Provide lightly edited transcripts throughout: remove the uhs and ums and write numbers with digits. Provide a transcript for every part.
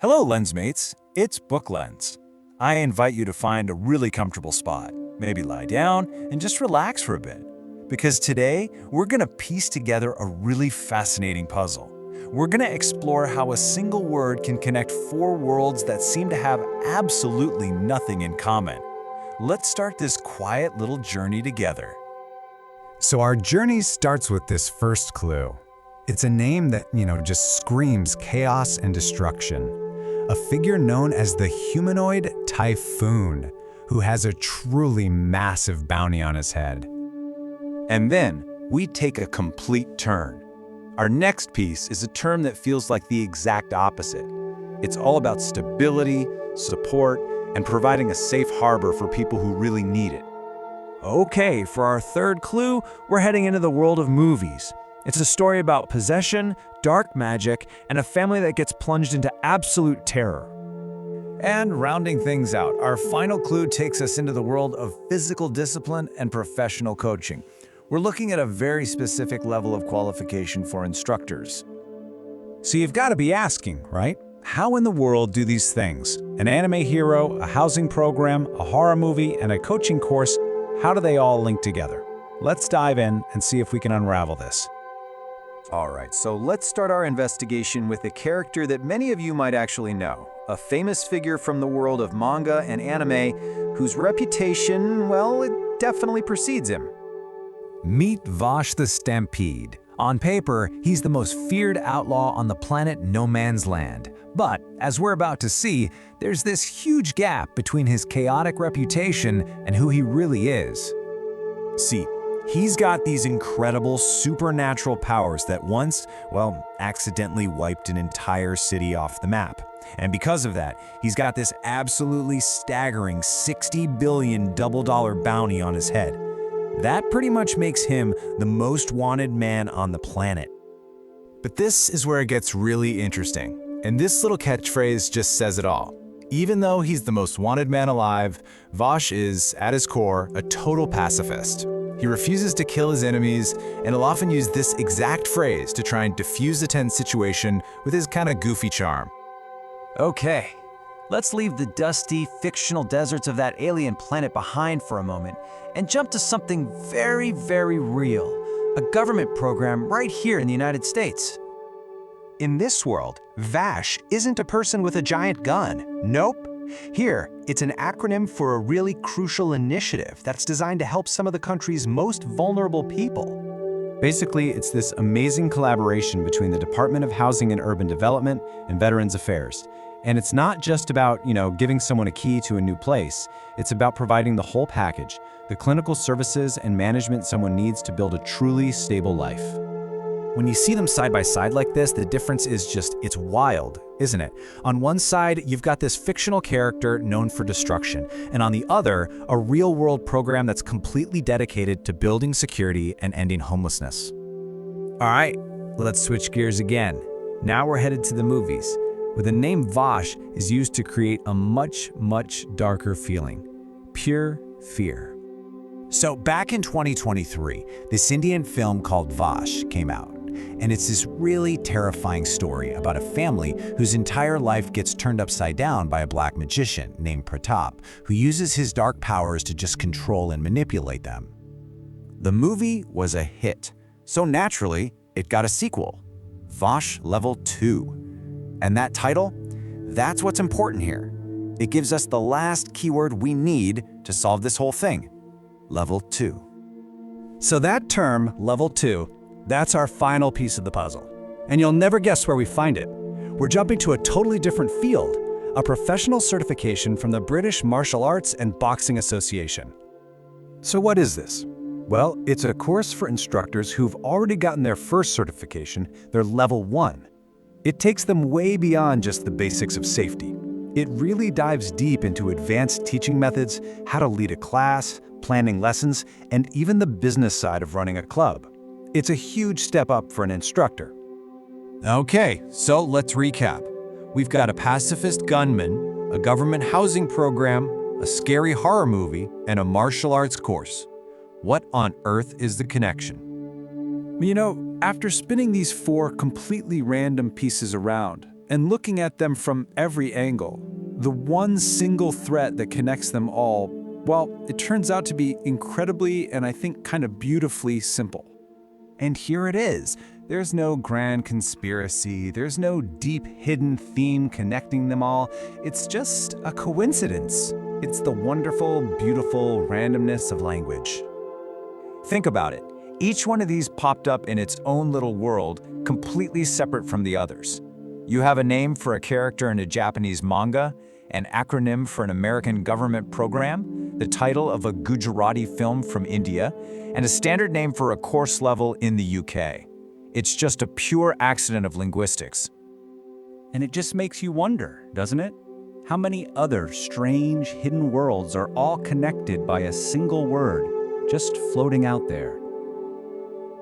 Hello, Lensmates. It's Book Lens. I invite you to find a really comfortable spot, maybe lie down and just relax for a bit. Because today, we're going to piece together a really fascinating puzzle. We're going to explore how a single word can connect four worlds that seem to have absolutely nothing in common. Let's start this quiet little journey together. So our journey starts with this first clue. It's a name that, just screams chaos and destruction. A figure known as the humanoid Typhoon, who has a truly massive bounty on his head. And then we take a complete turn. Our next piece is a term that feels like the exact opposite. It's all about stability, support, and providing a safe harbor for people who really need it. Okay, for our third clue, we're heading into the world of movies. It's a story about possession, dark magic, and a family that gets plunged into absolute terror. And rounding things out, our final clue takes us into the world of physical discipline and professional coaching. We're looking at a very specific level of qualification for instructors. So you've got to be asking, right? How in the world do these things, an anime hero, a housing program, a horror movie, and a coaching course, how do they all link together? Let's dive in and see if we can unravel this. All right, so let's start our investigation with a character that many of you might actually know, a famous figure from the world of manga and anime whose reputation, well, it definitely precedes him. Meet Vash the Stampede. On paper, he's the most feared outlaw on the planet No Man's Land. But, as we're about to see, there's this huge gap between his chaotic reputation and who he really is. See, he's got these incredible supernatural powers that once, accidentally wiped an entire city off the map. And because of that, he's got this absolutely staggering $60 billion double-dollar bounty on his head. That pretty much makes him the most wanted man on the planet. But this is where it gets really interesting. And this little catchphrase just says it all. Even though he's the most wanted man alive, Vash is, at his core, a total pacifist. He refuses to kill his enemies, and he'll often use this exact phrase to try and diffuse the tense situation with his kind of goofy charm. Okay, let's leave the dusty, fictional deserts of that alien planet behind for a moment and jump to something very, very real, a government program right here in the United States. In this world, Vash isn't a person with a giant gun. Nope. Here, it's an acronym for a really crucial initiative that's designed to help some of the country's most vulnerable people. Basically, it's this amazing collaboration between the Department of Housing and Urban Development and Veterans Affairs. And it's not just about, giving someone a key to a new place. It's about providing the whole package, the clinical services and management someone needs to build a truly stable life. When you see them side by side like this, the difference is it's wild, isn't it? On one side, you've got this fictional character known for destruction, and on the other, a real-world program that's completely dedicated to building security and ending homelessness. All right, let's switch gears again. Now we're headed to the movies, where the name Vash is used to create a much, much darker feeling. Pure fear. So back in 2023, this Indian film called Vash came out. And it's this really terrifying story about a family whose entire life gets turned upside down by a black magician named Pratap, who uses his dark powers to just control and manipulate them. The movie was a hit, so naturally, it got a sequel, Vash Level 2. And that title, that's what's important here. It gives us the last keyword we need to solve this whole thing, Level 2. So that term, Level 2, that's our final piece of the puzzle. And you'll never guess where we find it. We're jumping to a totally different field, a professional certification from the British Martial Arts and Boxing Association. So what is this? Well, it's a course for instructors who've already gotten their first certification, their Level 1. It takes them way beyond just the basics of safety. It really dives deep into advanced teaching methods, how to lead a class, planning lessons, and even the business side of running a club. It's a huge step up for an instructor. Okay, so let's recap. We've got a pacifist gunman, a government housing program, a scary horror movie, and a martial arts course. What on earth is the connection? After spinning these four completely random pieces around and looking at them from every angle, the one single thread that connects them all, well, it turns out to be incredibly and I think kind of beautifully simple. And here it is. There's no grand conspiracy, there's no deep hidden theme connecting them all. It's just a coincidence. It's the wonderful, beautiful randomness of language. Think about it. Each one of these popped up in its own little world, completely separate from the others. You have a name for a character in a Japanese manga, an acronym for an American government program, the title of a Gujarati film from India, and a standard name for a course level in the UK. It's just a pure accident of linguistics. And it just makes you wonder, doesn't it? How many other strange, hidden worlds are all connected by a single word, just floating out there?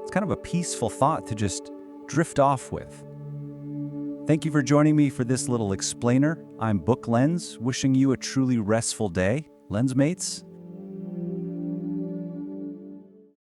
It's kind of a peaceful thought to just drift off with. Thank you for joining me for this little explainer. I'm Book Lens, wishing you a truly restful day. Lensmates,